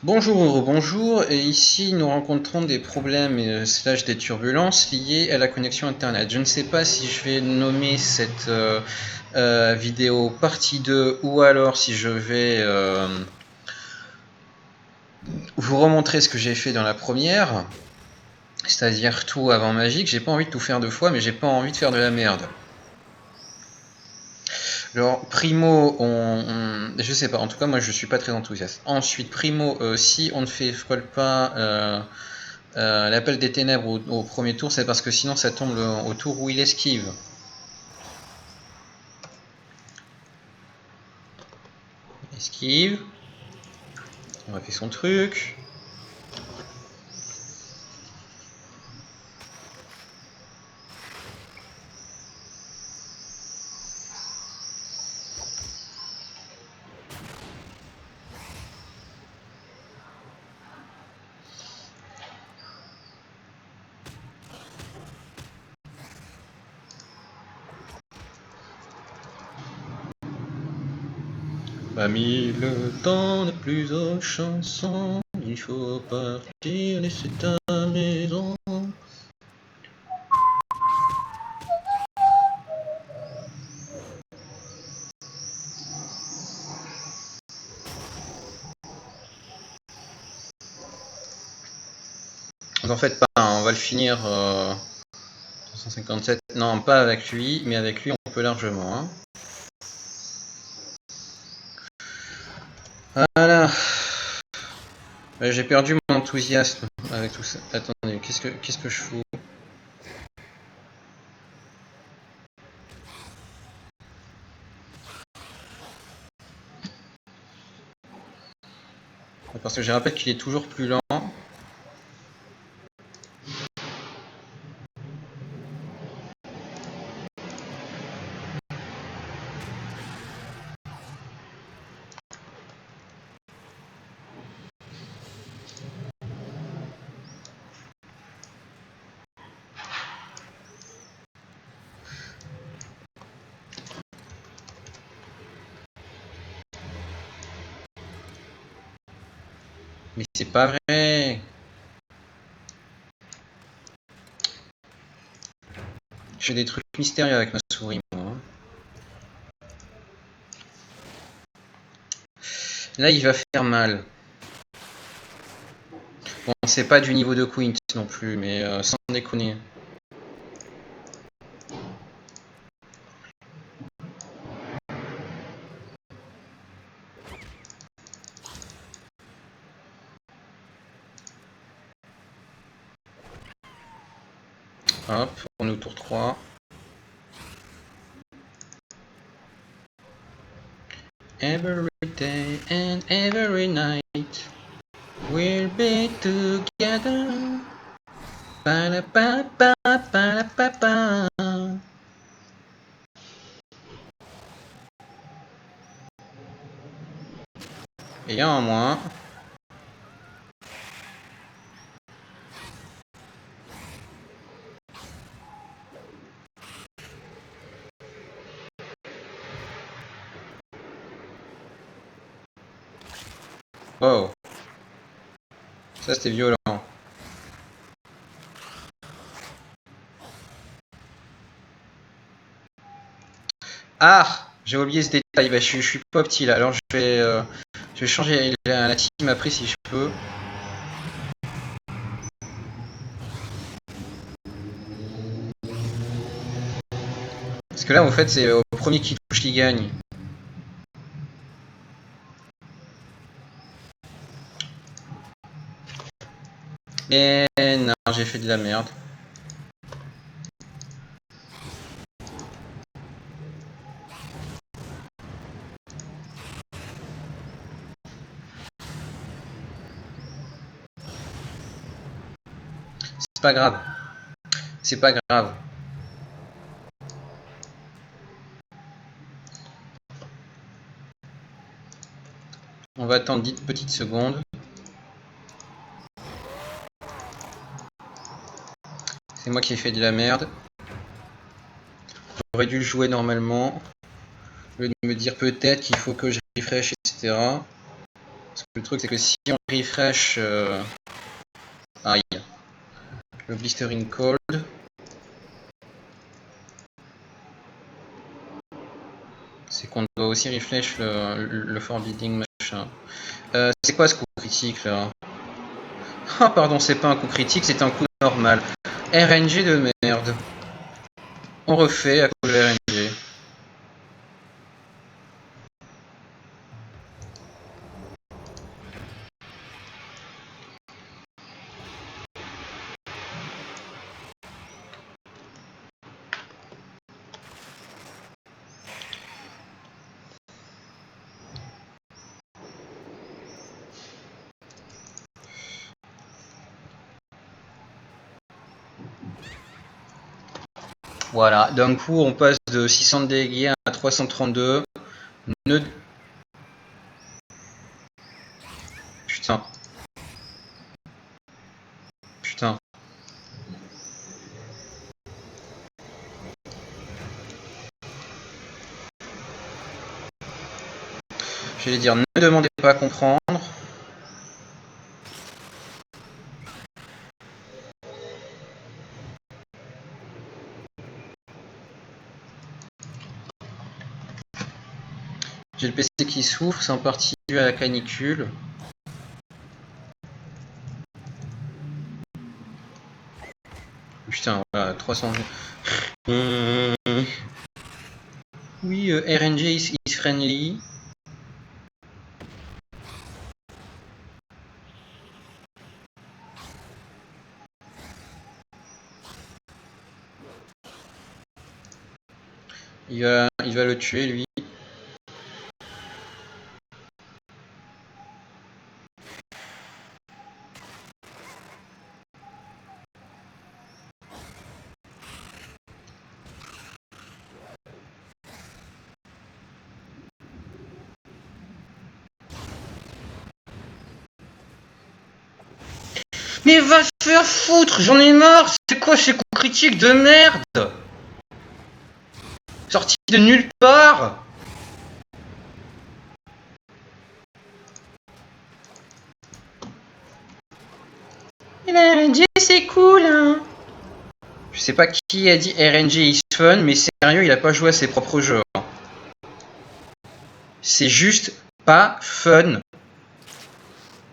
Bonjour, bonjour, et ici nous rencontrons des problèmes slash des turbulences liées à la connexion internet. Je ne sais pas si je vais nommer cette vidéo partie 2 ou alors si je vais vous remontrer ce que j'ai fait dans la première, c'est-à-dire tout avant magique. J'ai pas envie de tout faire deux fois, mais j'ai pas envie de faire de la merde. Alors, primo, je sais pas, en tout cas, moi je suis pas très enthousiaste. Ensuite, primo, si on ne fait scroll pas l'appel des ténèbres au premier tour, c'est parce que sinon ça tombe au tour où il esquive. Esquive. On a fait son truc. Pas mis le temps de plus aux chansons. Il faut partir, laisser ta maison. En fait, pas, on va le finir 357. Non, pas avec lui, mais avec lui on peut largement. Hein. Voilà. J'ai perdu mon enthousiasme avec tout ça. Attendez, qu'est-ce que je fous? Parce que je rappelle qu'il est toujours plus lent. Mais c'est pas vrai. Je fais des trucs mystérieux avec ma souris, moi. Là, il va faire mal. Bon, c'est pas du niveau de Quint non plus, mais sans déconner. Hop, on est au tour 3. Every day and every night we'll be together. Pa-la-pa-pa, pa-la-pa-pa. Et un en moins. Oh, ça c'était violent. Ah, j'ai oublié ce détail. Bah, je suis pas petit là. Alors je vais changer la team après si je peux. Parce que là, en fait, c'est au premier qui touche qui gagne. Et non, j'ai fait de la merde. C'est pas grave. C'est pas grave. On va attendre 10 petites secondes. C'est moi qui ai fait de la merde. J'aurais dû le jouer normalement. Au lieu de me dire peut-être qu'il faut que je refresh, etc. Parce que le truc, c'est que si on refresh... Aïe. Le blistering cold... C'est qu'on doit aussi refresh le forbidding machin. C'est quoi ce coup critique là? Ah pardon, c'est pas un coup critique, c'est un coup normal. RNG de merde. On refait à cause de RNG. Voilà, d'un coup on passe de 600 de dégâts à 332. Ne... Putain. Putain. J'allais dire, ne demandez pas à comprendre. J'ai le PC qui souffre, c'est en partie dû à la canicule. Putain, voilà, 300... Oui, RNG is friendly. Il va le tuer, lui. Mais va se faire foutre, j'en ai marre. C'est quoi ces coups critiques de merde? Sorti de nulle part. Et la RNG c'est cool, hein. Je sais pas qui a dit RNG is fun, mais sérieux, il a pas joué à ses propres jeux. C'est juste pas fun.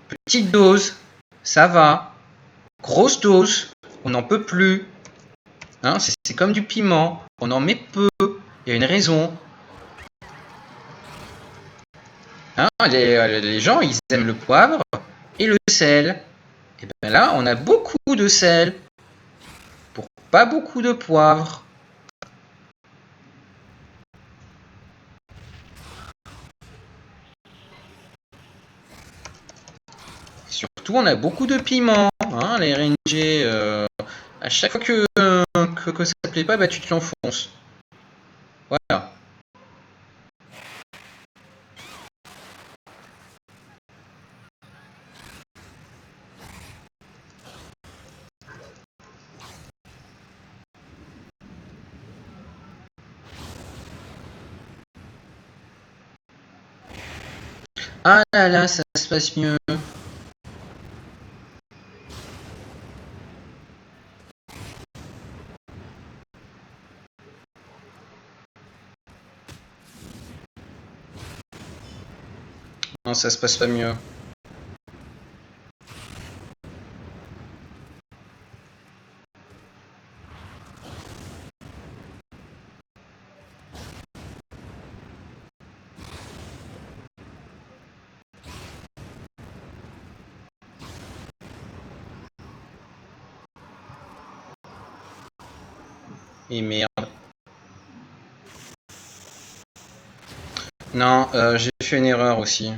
Petite dose, ça va. Grosse dose, on n'en peut plus. Hein, c'est comme du piment, on en met peu. Il y a une raison. Hein, les gens, ils aiment le poivre et le sel. Et bien là, on a beaucoup de sel pour pas beaucoup de poivre. Surtout, on a beaucoup de piment. Hein, les RNG, à chaque fois que ça te plaît pas, bah, tu te l'enfonces. Voilà. Ah là là, ça se passe mieux. Non, ça se passe pas mieux. Et merde. Non, j'ai fait une erreur aussi.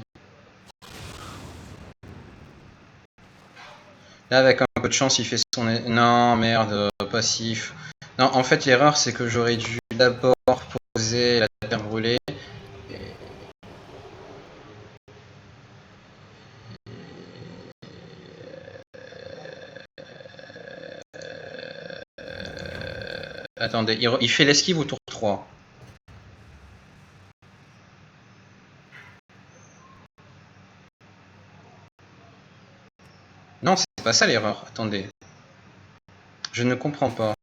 Là, avec un peu de chance, il fait son... Non, merde, passif. Non, en fait, l'erreur, c'est que j'aurais dû d'abord poser la terre brûlée. Attendez, il fait l'esquive au tour 3. Non, c'est pas ça l'erreur. Attendez. Je ne comprends pas.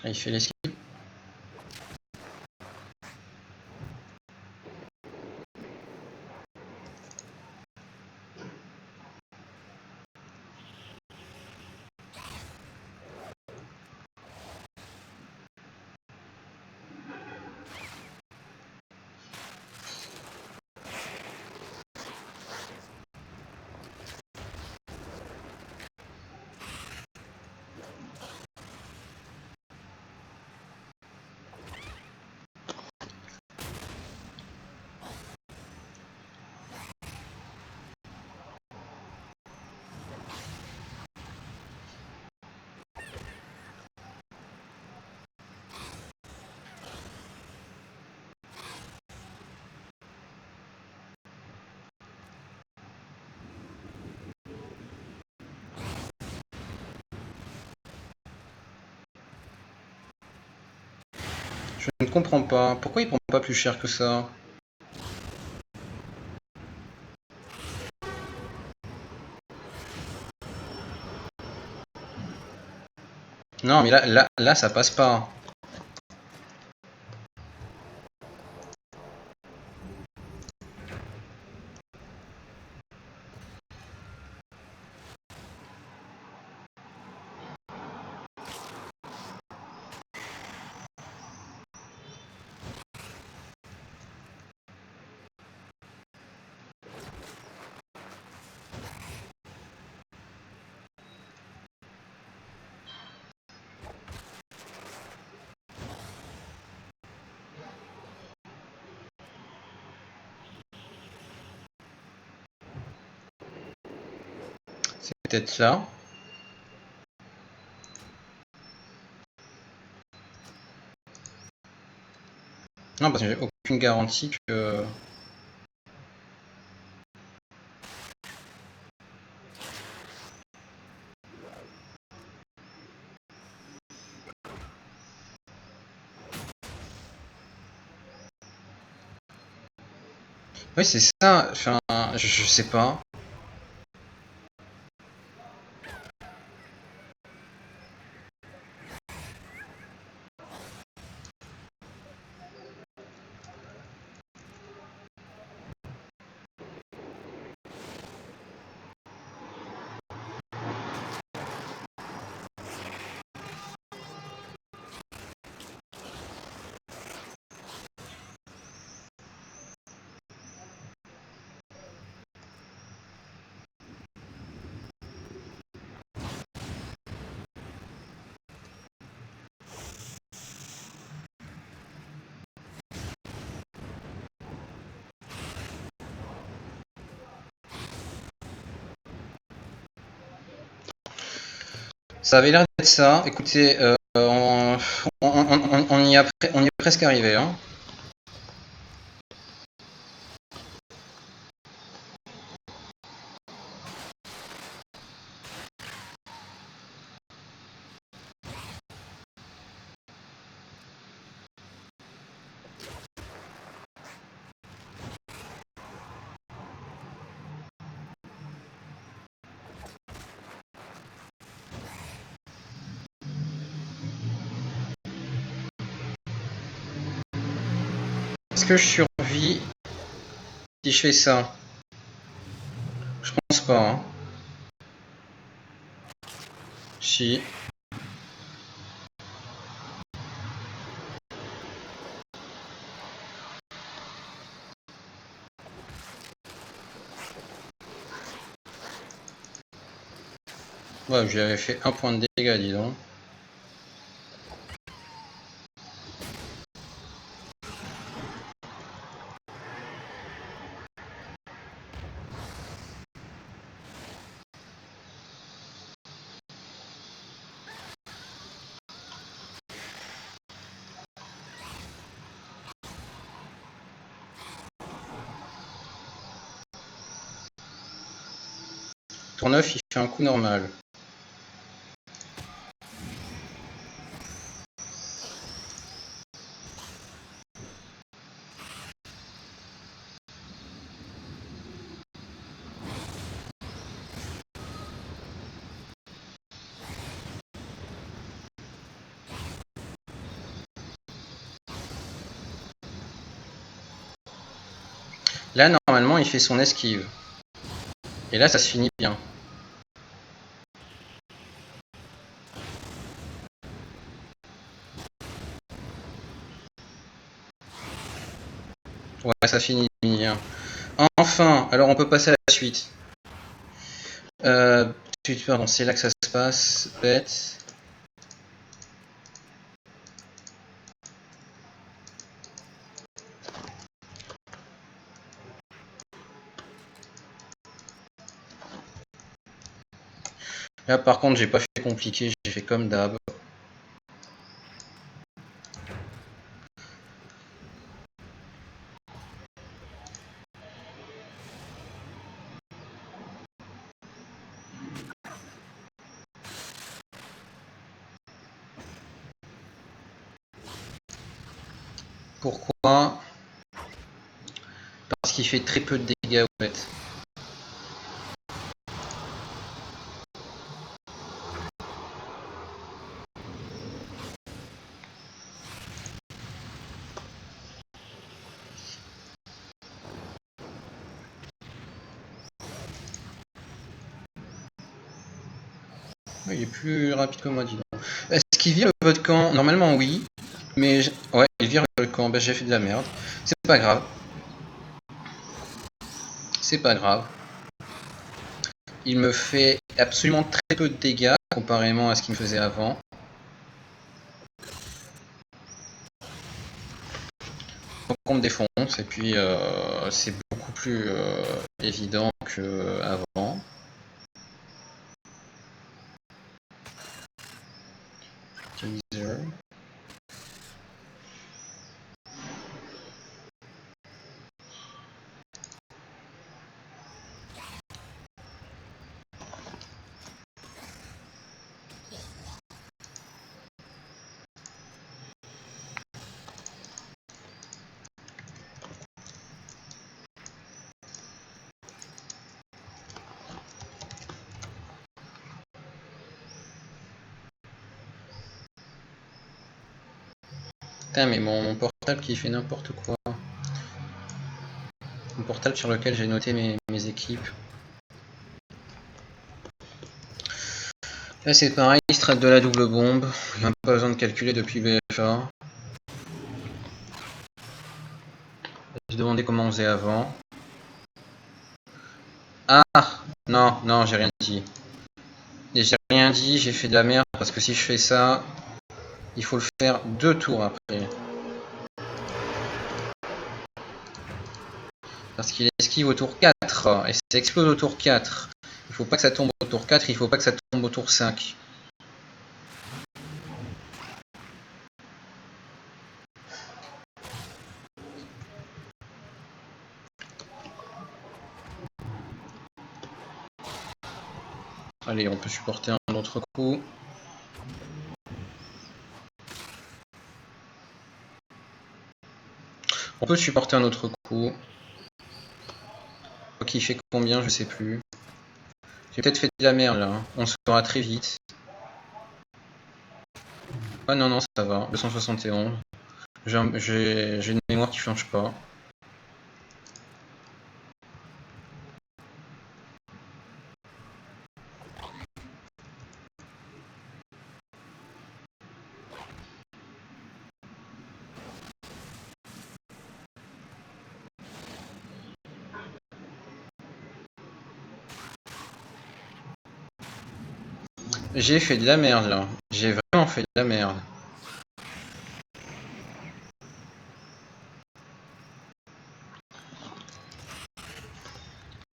Il fait l'esquive. Je ne comprends pas. Pourquoi il prend pas plus cher que ça? Non, mais là, ça passe pas. C'est peut-être là. Non, parce que j'ai aucune garantie que... Oui, c'est ça. Enfin, je sais pas. Ça avait l'air d'être ça. Écoutez, on y est presque arrivé. Hein. Est-ce que je survis si je fais ça? Je pense pas. Hein. Si. Ouais, j'avais fait un point de dégâts, dis donc. Tour 9, il fait un coup normal. Là, normalement, il fait son esquive. Et là, ça se finit bien. Ouais, ça finit bien. Enfin, alors on peut passer à la suite. Pardon, c'est là que ça se passe. Bête. Là, par contre, j'ai pas fait compliqué, j'ai fait comme d'hab. Pourquoi? Parce qu'il fait très peu de dégâts, en fait. Il est plus rapide que moi, dis donc. Est-ce qu'il vire le vote camp? Normalement, oui. Mais ouais, il vire le camp. Bah, j'ai fait de la merde. C'est pas grave. C'est pas grave. Il me fait absolument très peu de dégâts comparément à ce qu'il me faisait avant. Donc on me défonce et puis c'est beaucoup plus évident qu'avant. Teaser. Putain, mais mon portable qui fait n'importe quoi. Mon portable sur lequel j'ai noté mes équipes. Là c'est pareil, strat de la double bombe. Il n'y a pas besoin de calculer depuis BFA. J'ai demandé comment on faisait avant. Ah non, non, j'ai rien dit. J'ai rien dit, j'ai fait de la merde parce que si je fais ça, il faut le faire 2 tours après. Parce qu'il esquive au tour 4 et ça explose au tour 4. Il faut pas que ça tombe au tour 4, il faut pas que ça tombe au tour 5. Allez, on peut supporter un autre coup. On peut supporter un autre coup. Qui fait combien, je sais plus. J'ai peut-être fait de la merde là. On se saura très vite. Ah non, non, ça va. 271. J'ai une mémoire qui change pas. J'ai fait de la merde là. J'ai vraiment fait de la merde.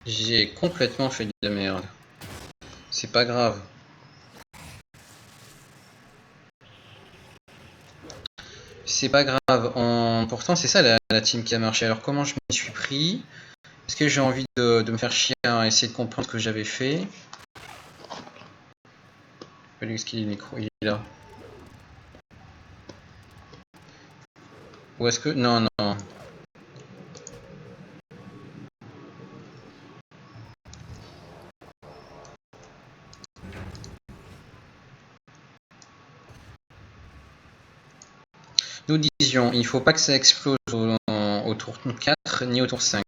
J'ai complètement fait de la merde. C'est pas grave. C'est pas grave. Pourtant, c'est ça la team qui a marché. Alors, comment je m'y suis pris? Est-ce que j'ai envie de me faire chier à essayer de comprendre ce que j'avais fait? Félix qui est le micro, il est là. Ou est-ce que... Non, non. Nous disions, il ne faut pas que ça explose au tour 4 ni au tour 5.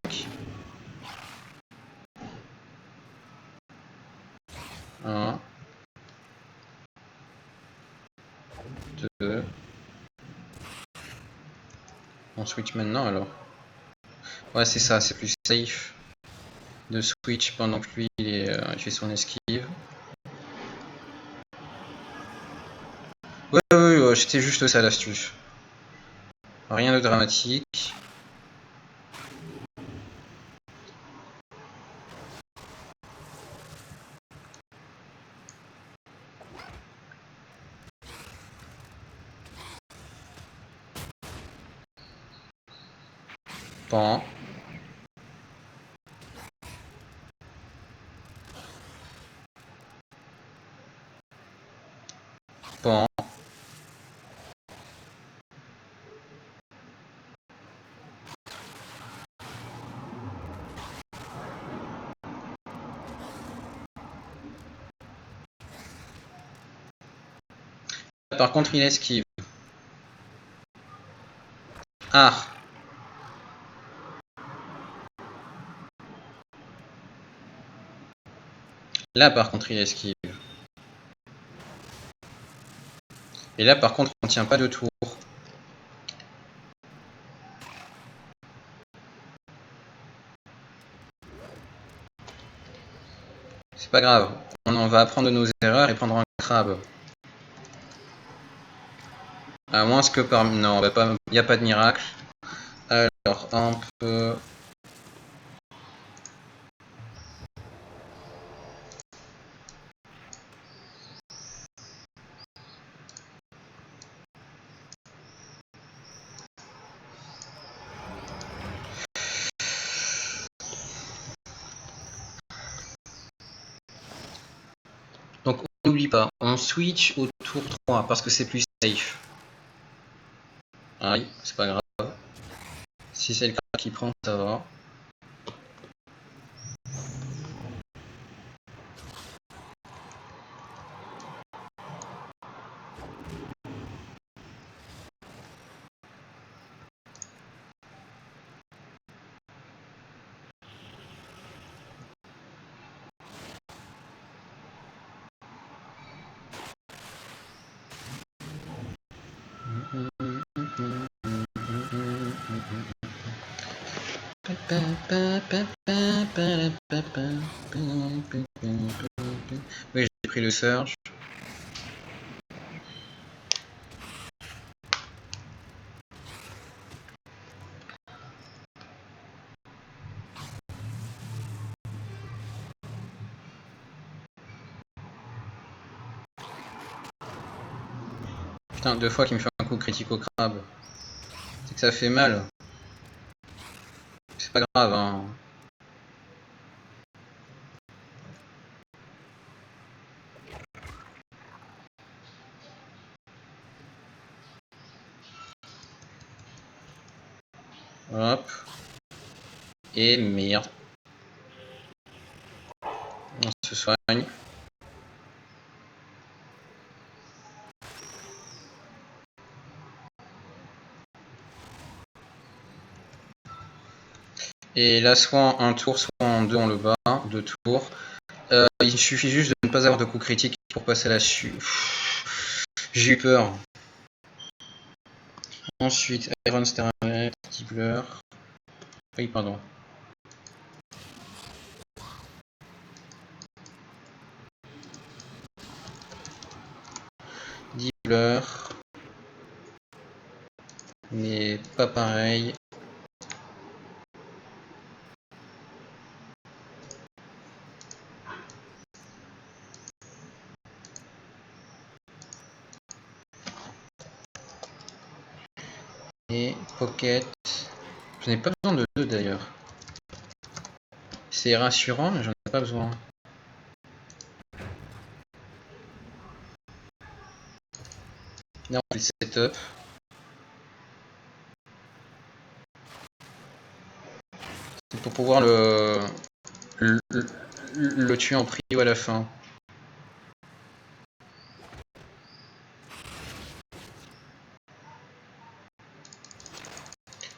1, 2. On switch maintenant alors. Ouais, c'est ça, c'est plus safe de switch pendant que lui il fait son esquive. Ouais, c'était juste ça l'astuce. Rien de dramatique. Pan. Pan. Par contre, il esquive. Ah. Là, par contre, il esquive. Et là, par contre, on tient pas de tour. C'est pas grave. On va apprendre de nos erreurs et prendre un crabe. À moins que par... Non, il n'y a pas de miracle. Alors, un peu... Donc, on n'oublie pas, on switch au tour 3 parce que c'est plus safe. Aïe, c'est pas grave. Si c'est le crabe qui prend, ça va. Oui, j'ai pris le surge. Putain, 2 fois qu'il me fait un coup critique au crabe. C'est que ça fait mal. C'est pas grave, hein. Hop. Et merde. On se soigne. Et là, soit en un tour, soit en deux, on le bat. 2 tours. Il suffit juste de ne pas avoir de coup critique pour passer là-dessus. J'ai eu peur. Ensuite, Iron Starlet, Dibbler. Oui, pardon. Dibbler. Mais pas pareil. Et Pocket. Je n'ai pas besoin de 2 d'ailleurs. C'est rassurant, mais j'en ai pas besoin. Là, on fait le setup. C'est pour pouvoir le tuer en prio à la fin.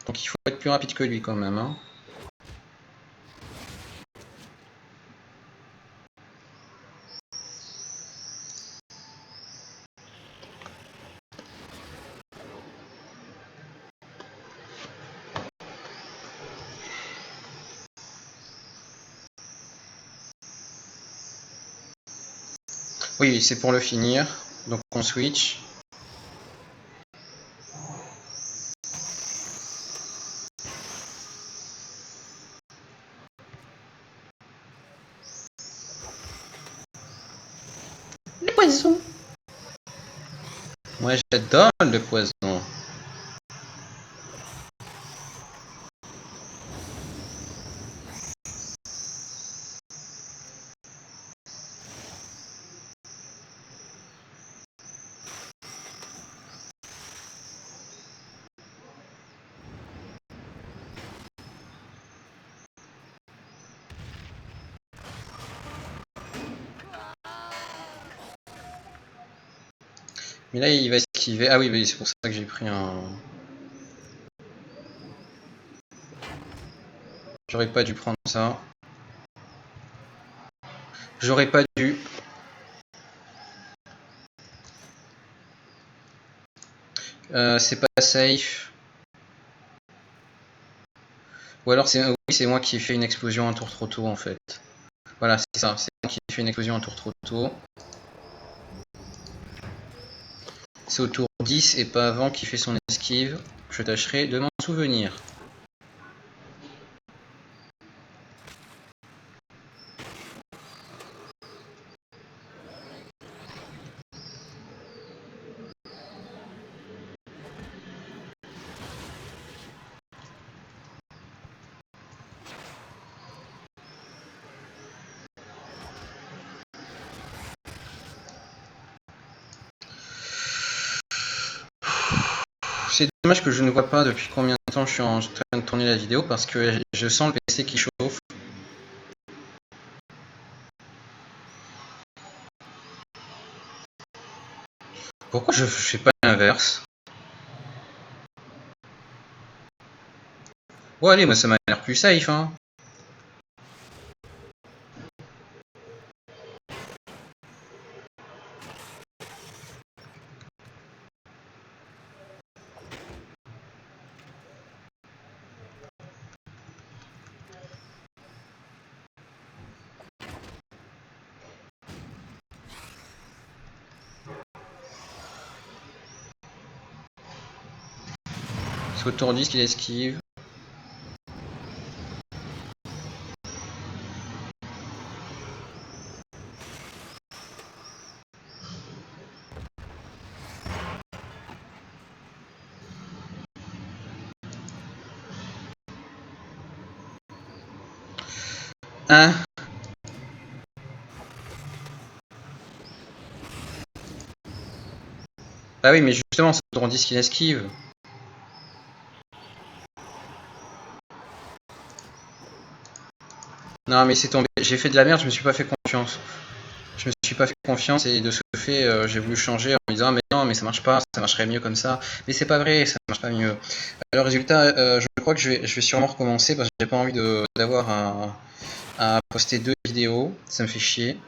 Donc il faut être plus rapide que lui quand même. Hein. Oui, c'est pour le finir. Donc on switch. Le poison. Moi j'adore le poison. Mais là il va esquiver. Ah oui, c'est pour ça que j'ai pris un... J'aurais pas dû prendre ça. J'aurais pas dû. C'est pas safe. Ou alors oui, c'est moi qui ai fait une explosion un tour trop tôt en fait. Voilà, c'est ça. C'est moi qui ai fait une explosion un tour trop tôt. C'est au tour 10 et pas avant qu'il fait son esquive. Je tâcherai de m'en souvenir. C'est dommage que je ne vois pas depuis combien de temps je suis en train de tourner la vidéo parce que je sens le PC qui chauffe. Pourquoi je fais pas l'inverse? Bon allez, moi ça m'a l'air plus safe hein. C'est au tour 10 qu'il esquive. Hein? Bah oui, mais justement, c'est au tour 10 qu'il esquive. Non, mais c'est tombé. J'ai fait de la merde, je me suis pas fait confiance. Je me suis pas fait confiance et de ce fait, j'ai voulu changer en me disant, ah, mais non, mais ça marche pas, ça marcherait mieux comme ça. Mais c'est pas vrai, ça marche pas mieux. Le résultat, je crois que je vais sûrement recommencer parce que j'ai pas envie d'avoir à poster 2 vidéos, ça me fait chier.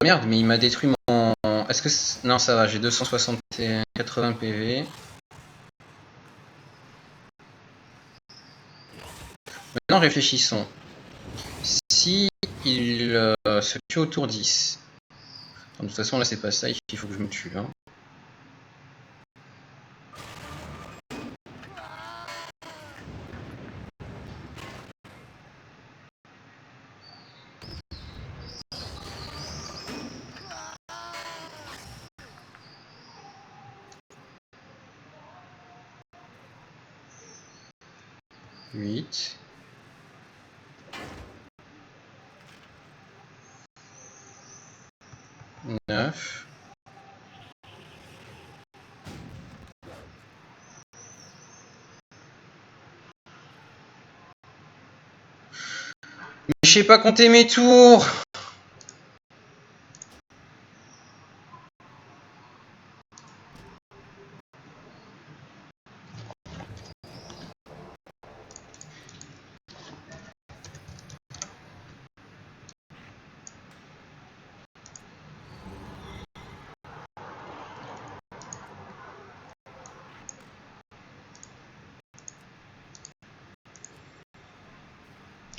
Merde, mais il m'a détruit mon... Est-ce que... Non, ça va, j'ai 261 80 PV. Maintenant, réfléchissons. Si il se tue au tour 10. De toute façon, là, c'est pas ça, il faut que je me tue. Hein. Huit. 9. Mais je sais pas compter mes tours.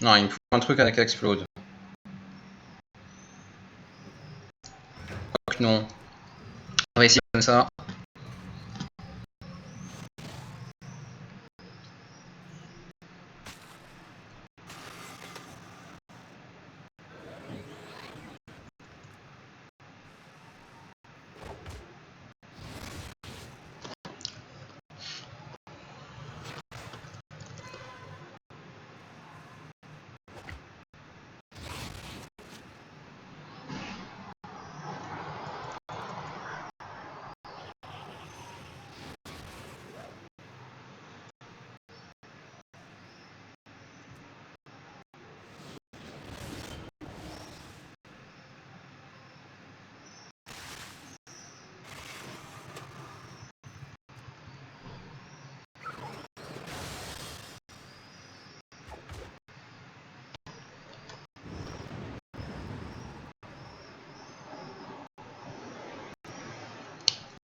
Non, il me faut un truc avec explode. Non. On va essayer comme ça.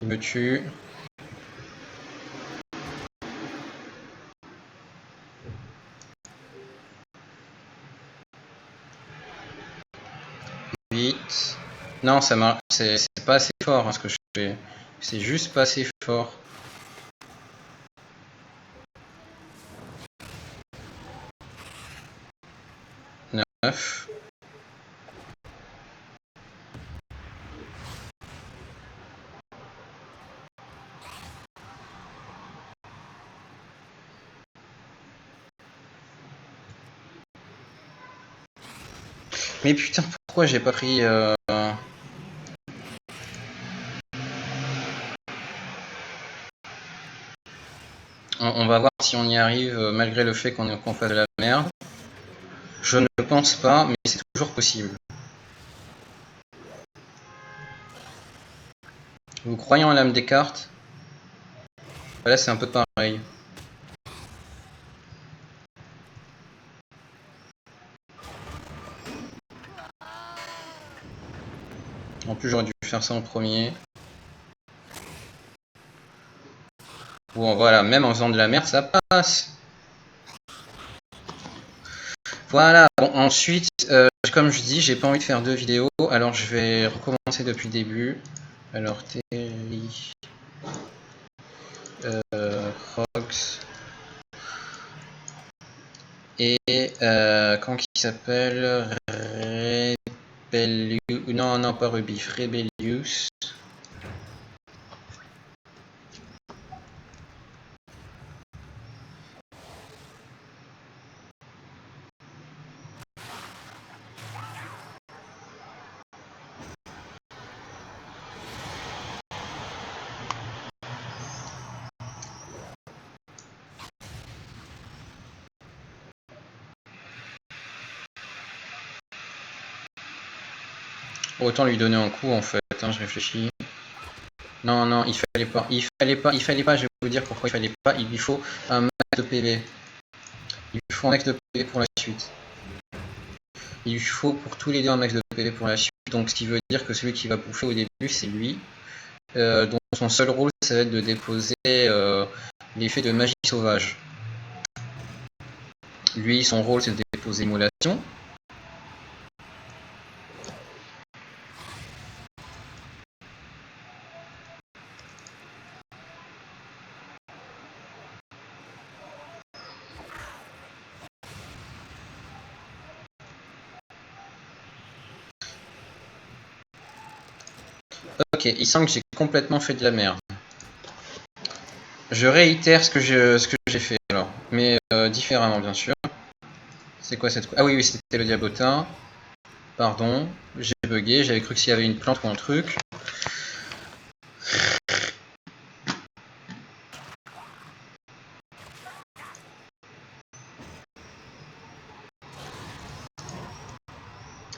Il me tue. Non, ça marche. C'est pas assez fort hein, ce que je fais. C'est juste pas assez fort. 9. Mais putain, pourquoi j'ai pas pris... On va voir si on y arrive malgré le fait qu'on fasse de la merde. Je ne pense pas, mais c'est toujours possible. Vous croyez en l'âme des cartes? Là, c'est un peu pareil. En plus, j'aurais dû faire ça en premier. Bon, voilà, même en faisant de la merde, ça passe. Voilà, bon, ensuite, comme je dis, j'ai pas envie de faire 2 vidéos, alors je vais recommencer depuis le début. Alors, Terry... Rox... Et... comment il s'appelle? Rebellious... Non, non, pas Rubif, Rebellious. Autant lui donner un coup en fait, hein, je réfléchis. Non, non, il fallait pas, je vais vous dire pourquoi il fallait pas, il lui faut un max de PV. Il lui faut un max de PV pour la suite. Il lui faut pour tous les deux un max de PV pour la suite, donc ce qui veut dire que celui qui va bouffer au début c'est lui, dont son seul rôle ça va être de déposer l'effet de magie sauvage. Lui, son rôle, c'est de déposer émulation. Ok, il semble que j'ai complètement fait de la merde. Je réitère ce que j'ai fait alors, mais différemment bien sûr. C'est quoi cette... Ah oui, c'était le diabotin. Pardon, j'ai bugué, j'avais cru que s'il y avait une plante ou un truc.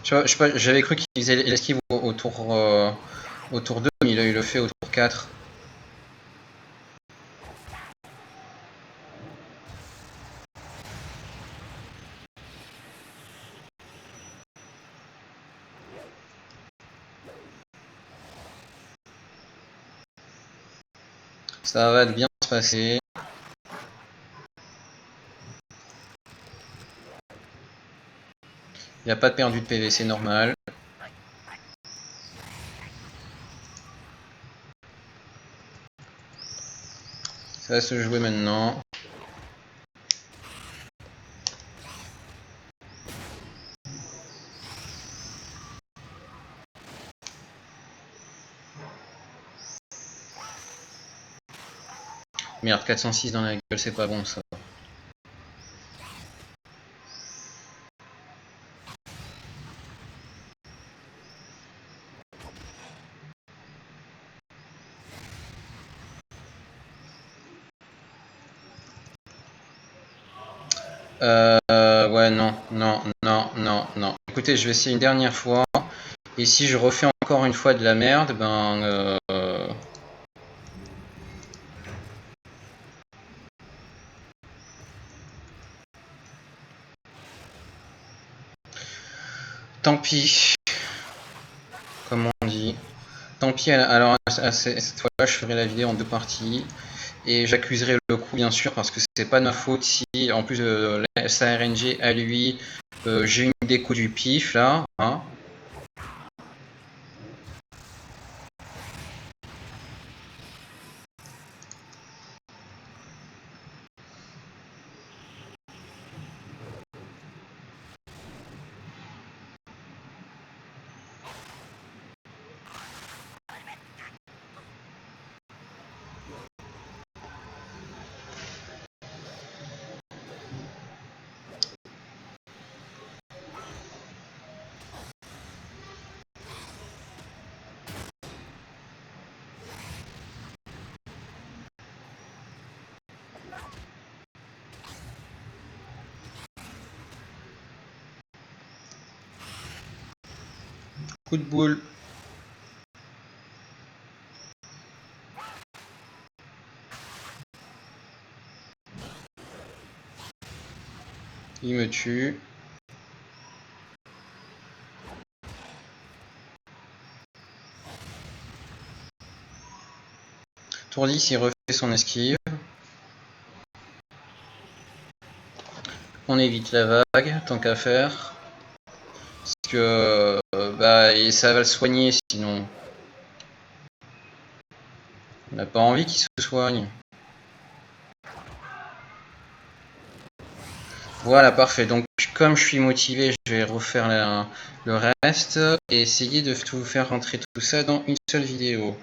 J'avais cru qu'il faisait l'esquive au tour 2, mais il le fait au tour 4. Ça va bien se passer. Il n'y a pas de perdu de PV, c'est normal. Ça va se jouer maintenant. Merde, 406 dans la gueule, c'est pas bon ça. Ouais, non. Écoutez, je vais essayer une dernière fois. Et si je refais encore une fois de la merde, ben... tant pis. Comme on dit. Tant pis, alors cette fois-là, je ferai la vidéo en 2 parties. Et j'accuserai le coup, bien sûr, parce que c'est pas de ma faute si, en plus de sa RNG à lui, j'ai une déco du pif, là. Hein. Coup de boule. Il me tue. Tour 10, il refait son esquive. On évite la vague, tant qu'à faire. Parce que et ça va le soigner sinon. On n'a pas envie qu'il se soigne. Voilà, parfait. Donc, comme je suis motivé, je vais refaire le reste et essayer de vous faire rentrer tout ça dans une seule vidéo.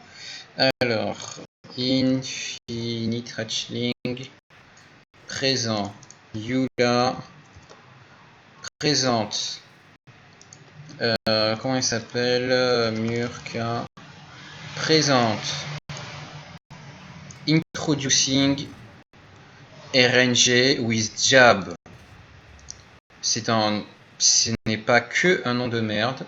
Alors, Infinite Hatchling, présent, Yula, présente, comment il s'appelle, Murka, présente, Introducing RNG with Jab. Ce n'est pas que un nom de merde.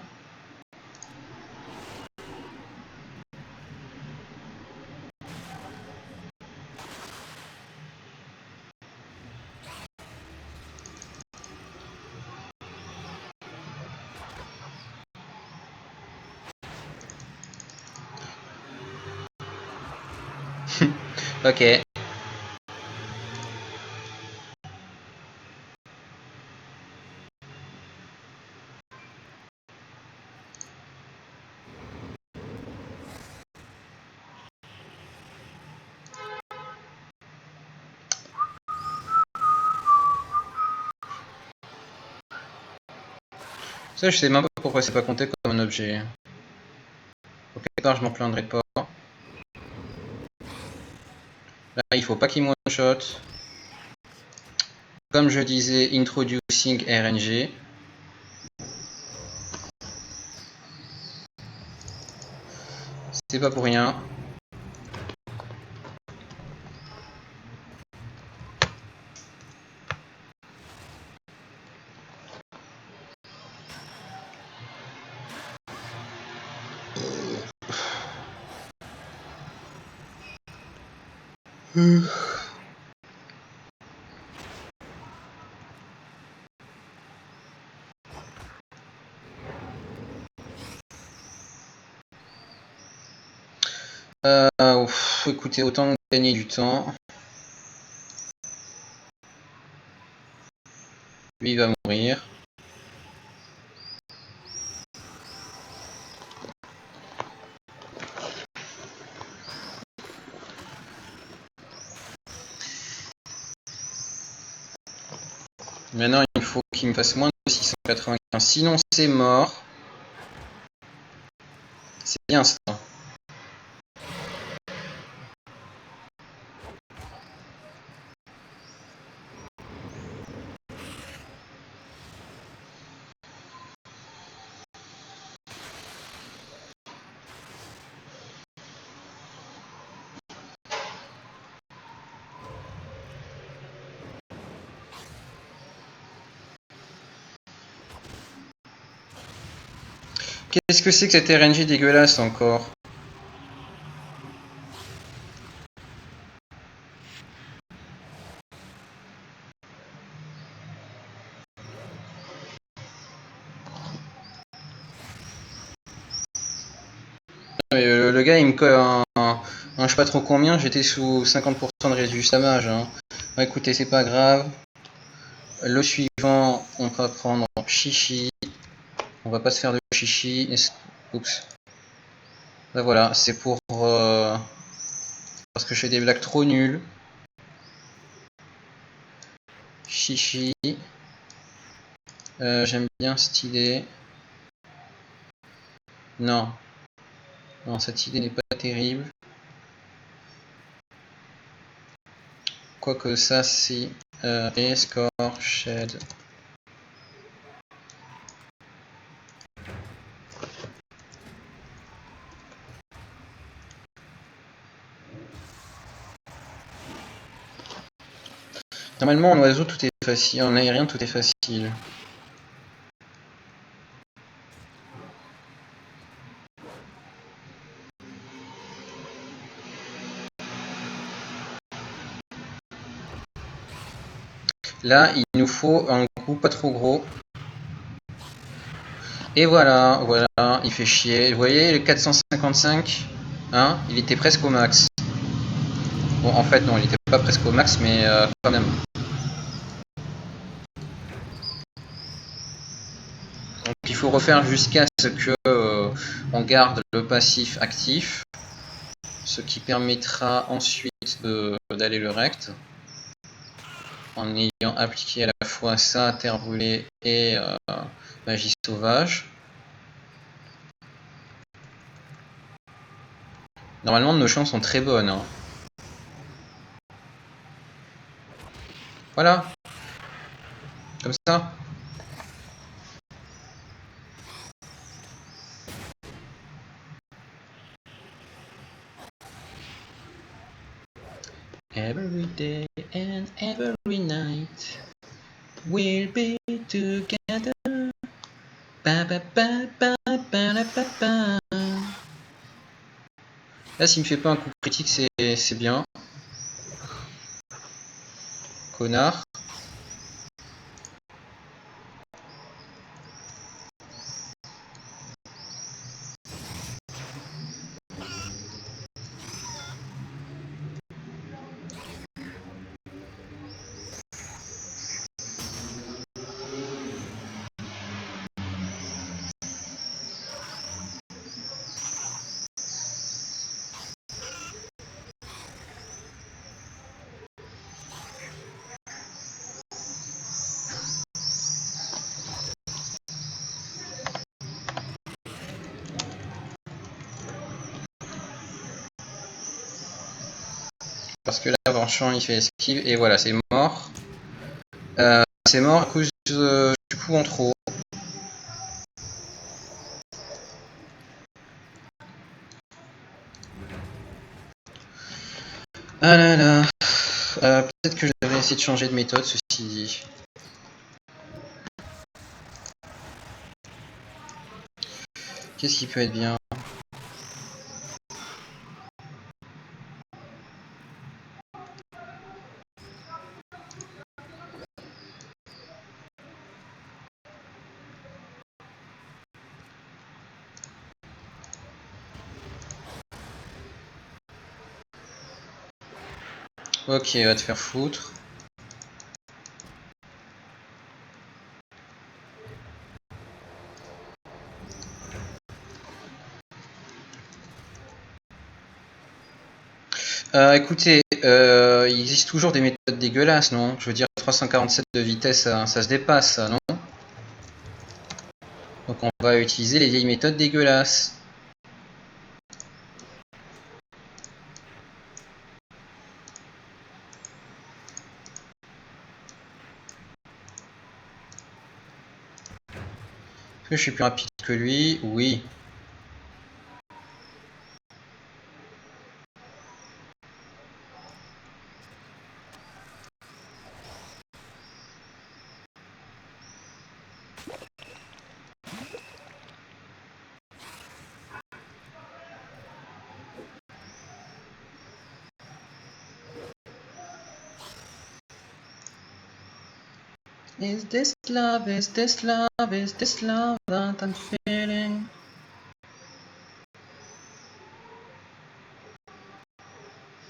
Ok. Ça, je sais même pas pourquoi c'est pas compté comme un objet. Au quelque part, je m'en plaindrai pas. Là, il faut pas qu'il one-shot. Comme je disais, introducing RNG. C'est pas pour rien. Écoutez, autant gagner du temps. Lui, il va mourir. Maintenant, il faut qu'il me fasse moins de 695. Sinon, c'est mort. C'est bien ça. Qu'est-ce que c'est que cette RNG dégueulasse encore? Le gars, il me colle un je sais pas trop combien, j'étais sous 50% de réduit samage. Hein. Bon, écoutez, c'est pas grave. Le suivant, on va prendre Chichi. On va pas se faire de chichi. Oups. Là voilà, c'est pour... parce que je fais des blagues trop nulles. Chichi. J'aime bien cette idée. Non. Non, cette idée n'est pas terrible. Quoique ça, si... score, shed. Normalement, en oiseau, tout est facile. En aérien, tout est facile. Là, il nous faut un coup pas trop gros. Et voilà, voilà, il fait chier. Vous voyez, le 455, hein, il était presque au max. Bon, en fait, non, il était pas presque au max, mais quand même. Donc, il faut refaire jusqu'à ce que on garde le passif actif, ce qui permettra ensuite d'aller le rect, en ayant appliqué à la fois ça, terre brûlée et magie sauvage. Normalement, nos chances sont très bonnes. Hein. Voilà. Comme ça. Every day and every night we'll be together. Ba, ba, ba, ba, ba, ba, ba, ba. Là, s'il me fait pas un coup critique, c'est bien. Connard. Parce que là, franchement, il fait esquive, et voilà, c'est mort. C'est mort à cause du coup en trop. Ah là là. Peut-être que je devrais essayer de changer de méthode, ceci dit. Qu'est-ce qui peut être bien? Ok, va te faire foutre. Écoutez, il existe toujours des méthodes dégueulasses, non? Je veux dire, 347 de vitesse, ça se dépasse, ça, non? Donc on va utiliser les vieilles méthodes dégueulasses. Est-ce que je suis plus rapide que lui? Oui. Is this love, is this love, is this love that I'm feeling?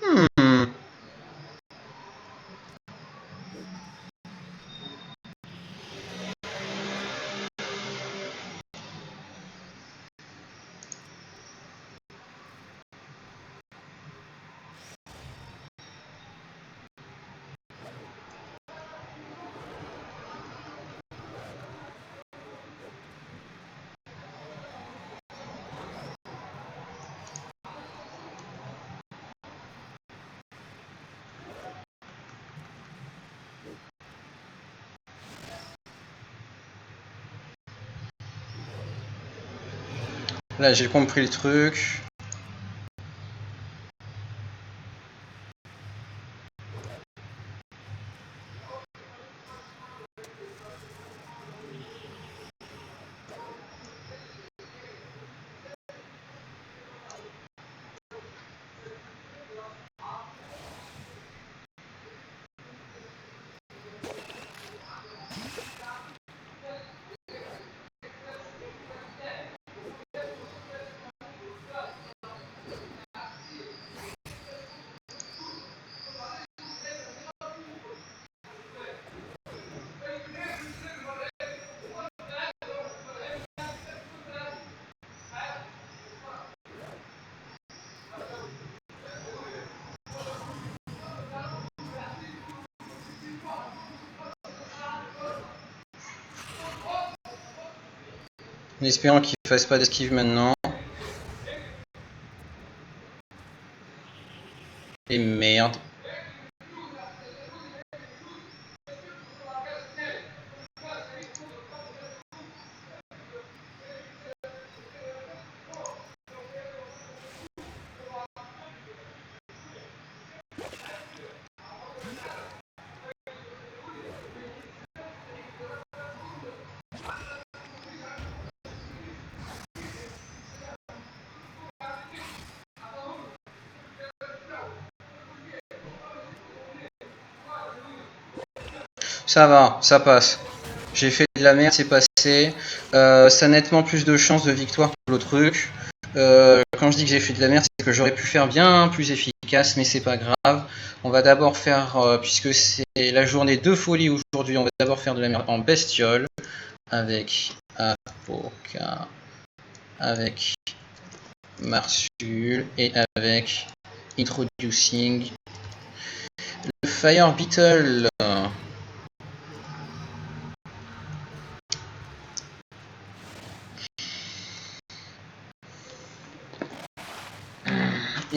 Hmm. Là, j'ai compris le truc. En espérant qu'il fasse pas d'esquive maintenant. Et merde. Ça va, ça passe. J'ai fait de la merde, c'est passé. Ça a nettement plus de chances de victoire que l'autre truc. Quand je dis que j'ai fait de la merde, c'est que j'aurais pu faire bien plus efficace, mais c'est pas grave. On va d'abord faire, puisque c'est la journée de folie aujourd'hui, on va d'abord faire de la merde en bestiole. Avec Avocat, avec Marsul et avec Introducing le Fire Beetle.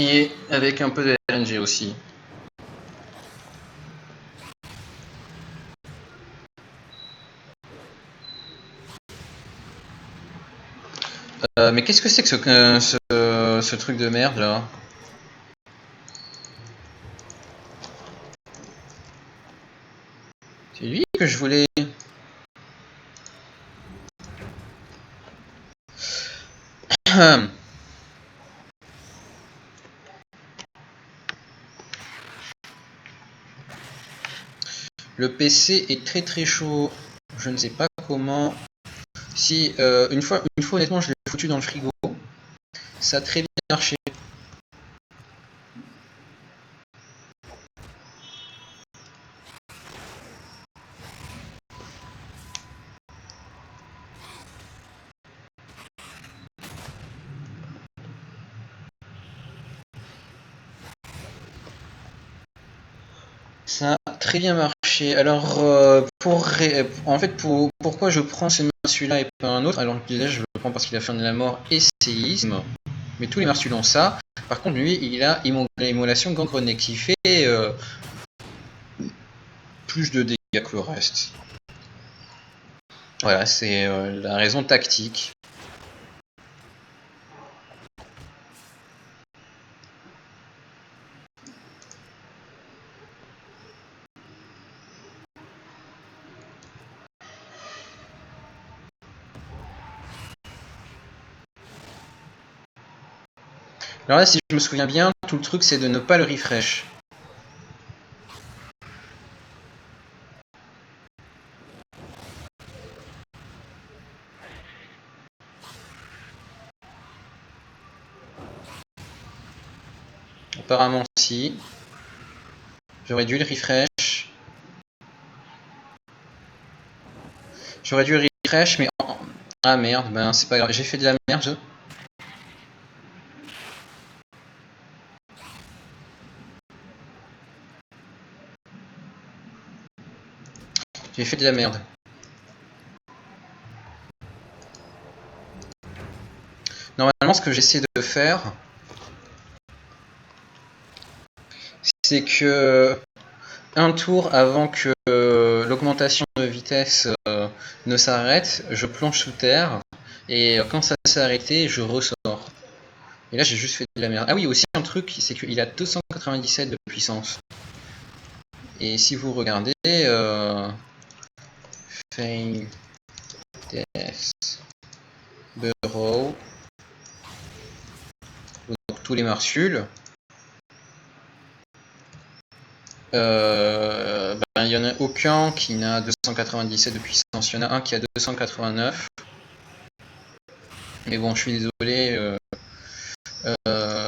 Et avec un peu de RNG aussi. Mais qu'est-ce que c'est que ce truc de merde là? C'est lui que je voulais. Le PC est très chaud. Je ne sais pas comment. Si une fois honnêtement je l'ai foutu dans le frigo, ça a très bien marché. Ça a très bien marché. Alors, pourquoi je prends celui-là et pas un autre? Alors, déjà, je le prends parce qu'il a fait de la mort et séisme. Mais tous les Marsul ont ça. Par contre, lui, il a immolation gangrenée qui fait plus de dégâts que le reste. Voilà, c'est la raison tactique. Alors là, si je me souviens bien, tout le truc, c'est de ne pas le refresh. Apparemment, si. J'aurais dû le refresh. J'aurais dû le refresh, mais... Ah merde, ben c'est pas grave. J'ai fait de la merde. J'ai fait de la merde. Normalement, ce que j'essaie de faire, c'est que un tour avant que l'augmentation de vitesse ne s'arrête, je plonge sous terre et quand ça s'est arrêté, je ressors. Et là, j'ai juste fait de la merde. Ah oui, aussi un truc, c'est qu'il a 297 de puissance. Et si vous regardez, Fail Death Burrow, donc tous les Marsuls, il n'y en a aucun qui n'a 297 de puissance, il y en a un qui a 289. Mais bon, je suis désolé,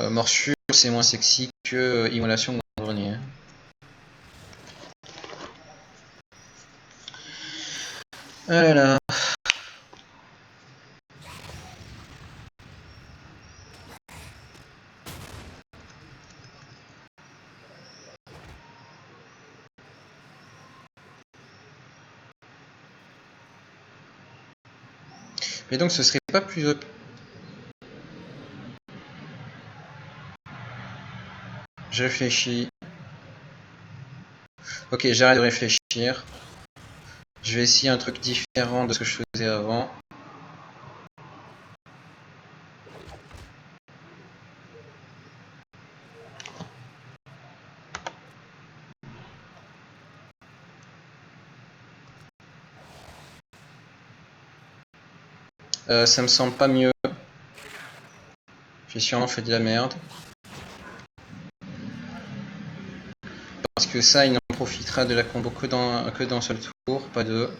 morsure c'est moins sexy que immolation gangrenée. Ah là là. Mais donc ce serait pas plus... Je réfléchis. Ok, j'arrête de réfléchir. Je vais essayer un truc différent de ce que je faisais avant. Ça me semble pas mieux. J'ai sûrement fait de la merde. Parce que ça, il n'en profitera de la combo que d'un seul tour, pas deux.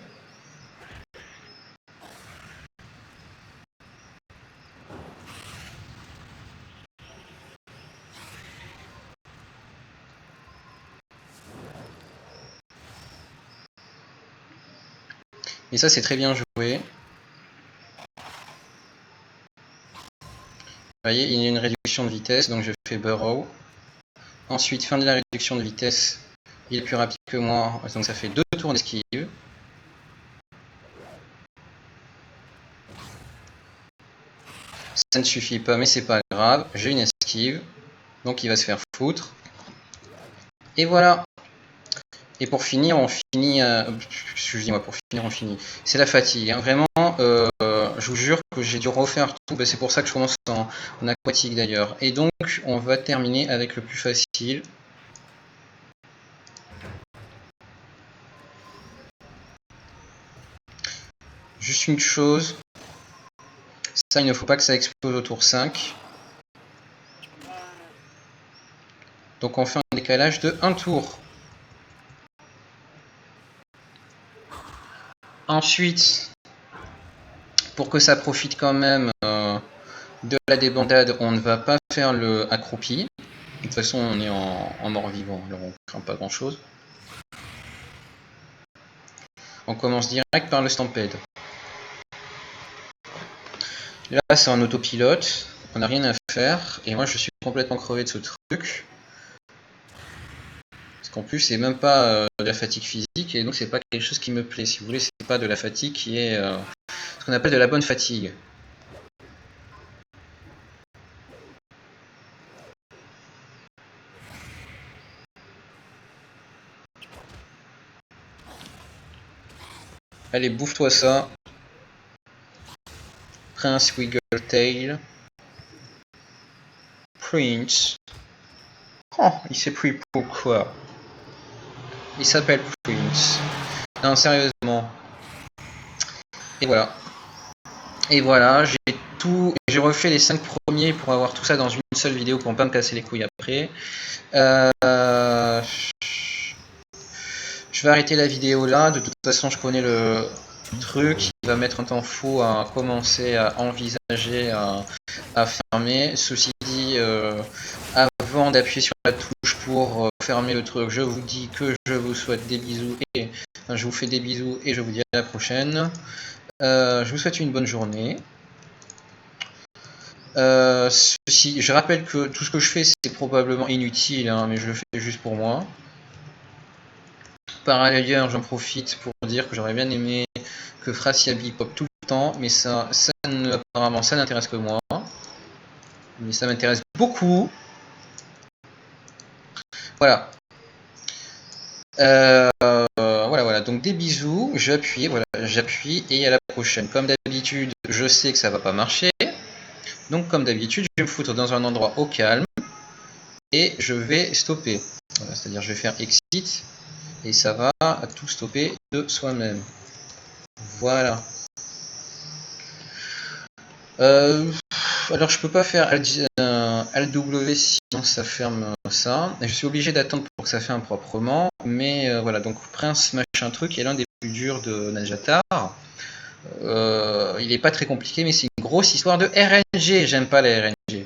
Et ça, c'est très bien joué. Vous voyez, il y a une réduction de vitesse, donc je fais Burrow. Ensuite, fin de la réduction de vitesse, il est plus rapide que moi, donc ça fait 2 tours d'esquive. Ça ne suffit pas, mais c'est pas grave, j'ai une esquive, donc il va se faire foutre. Et voilà. Et pour finir, on finit. Excusez-moi, pour finir, on finit. C'est la fatigue. Hein. Vraiment, je vous jure que j'ai dû refaire tout. C'est pour ça que je commence en aquatique d'ailleurs. Et donc, on va terminer avec le plus facile. Juste une chose. Ça, il ne faut pas que ça explose au tour 5. Donc on fait un décalage de 1 tour. Ensuite, pour que ça profite quand même de la débandade, on ne va pas faire le accroupi. De toute façon, on est en mort-vivant, alors on craint pas grand-chose. On commence direct par le Stampede. Là, c'est en autopilote, on n'a rien à faire, et moi je suis complètement crevé de ce truc. Parce qu'en plus, c'est même pas de la fatigue physique, et donc c'est pas quelque chose qui me plaît. Si vous voulez, c'est pas de la fatigue qui est ce qu'on appelle de la bonne fatigue. Allez, bouffe-toi ça. Prince Wiggletail. Prince. Oh, il s'est pris pourquoi? Il s'appelle Prince. Non, sérieusement. Et voilà. Et voilà, j'ai refait les 5 premiers pour avoir tout ça dans une seule vidéo pour ne pas me casser les couilles après. Je vais arrêter la vidéo là. De toute façon, je connais le truc. Il va mettre un temps fou à commencer à envisager à fermer. Ceci dit, avant d'appuyer sur la touche pour fermer le truc, je vous dis que je vous souhaite des bisous et enfin, je vous fais des bisous et je vous dis à la prochaine. Je vous souhaite une bonne journée. Je rappelle que tout ce que je fais c'est probablement inutile, hein, mais je le fais juste pour moi. Par ailleurs, j'en profite pour dire que j'aurais bien aimé que Frasia bipop tout le temps, mais apparemment ça n'intéresse que moi. Mais ça m'intéresse beaucoup. Voilà. Voilà. Donc des bisous, j'appuie et à la prochaine. Comme d'habitude, je sais que ça va pas marcher. Donc comme d'habitude, je vais me foutre dans un endroit au calme et je vais stopper. Voilà, c'est-à-dire je vais faire exit et ça va tout stopper de soi-même. Voilà. Alors je peux pas faire LW sinon ça ferme ça. Je suis obligé d'attendre pour que ça ferme proprement. Mais voilà, donc Prince machin truc est l'un des plus durs de Najatar. Il est pas très compliqué, mais c'est une grosse histoire de RNG. J'aime pas les RNG.